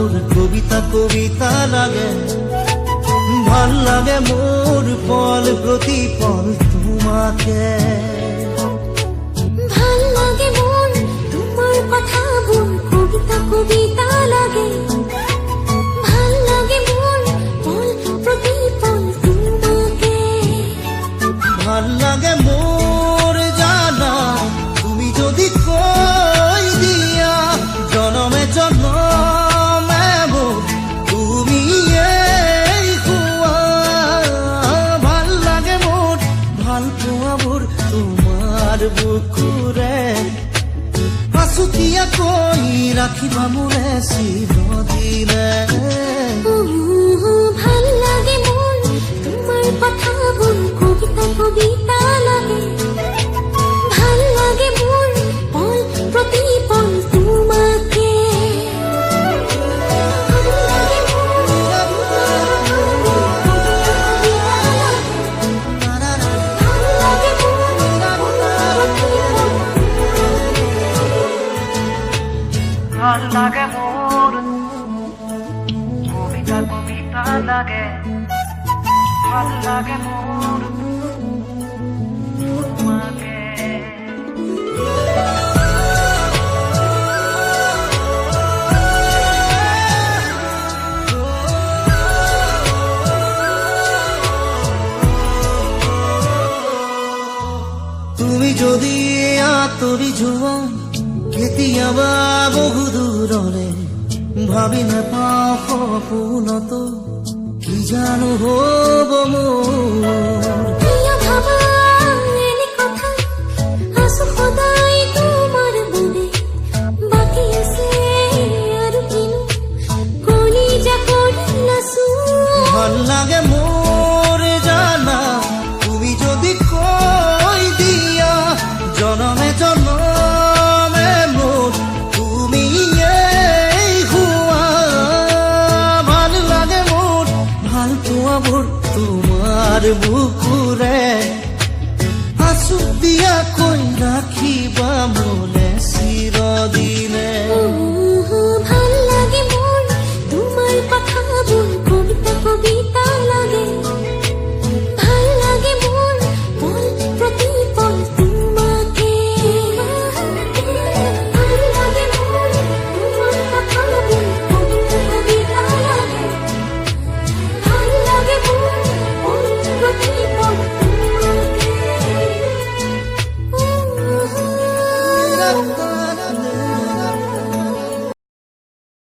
মোর কবিতা কবিতা লাগে, ভাল লাগে মোর পল প্রতি পল তোমাকে। ভাল লাগে মন তোমার কথা বল, কবিতা কবিতা লাগে। ভাল লাগে মন পল প্রতি পল তোমাকে। ভাল লাগে মোর জানা তুমি যদি কই দিয়া, জনমে জনমে মোর তুমি এই হুয়া। ভাল লাগে মোর ভাল পোৱা মোর তোমার বুকুরে, আছুতীয়া কৈ ৰাখিবা মোৰে চিৰদিনে। ভাল লাগে মন তোমার কথা বল, কবিতা কবিতা লাগে। ভাল লাগে মন পল প্রতি পল তোমাকে। ভাল লাগে মোর কবিতা কবিতা লাগে, ভাল লাগে মোর তোমাকে। তুমি যদি আঁতৰি যোৱা কেতিয়াবা বহু দূৰলে, ভাবি নাপাওঁ সপোনতো কি জানো হ'ব মোৰ। প্ৰিয় ভাবা এনে কথা, আছো সদায় তোমাৰ বলে। বাকী আছে আৰু কিনো, কলিজা কৰি নাচো। ভাল লাগে মোৰ জানা তুমি যদি কৈ দিয়া, জনমে জনমে মোৰ তুমি এই হুৱা। ভাল লাগে মোৰ ভাল পোৱা মোৰ তোমাৰ বুকুৰে, আছুতীয়াকৈ ৰাখিবা মোলে চিৰদিনে।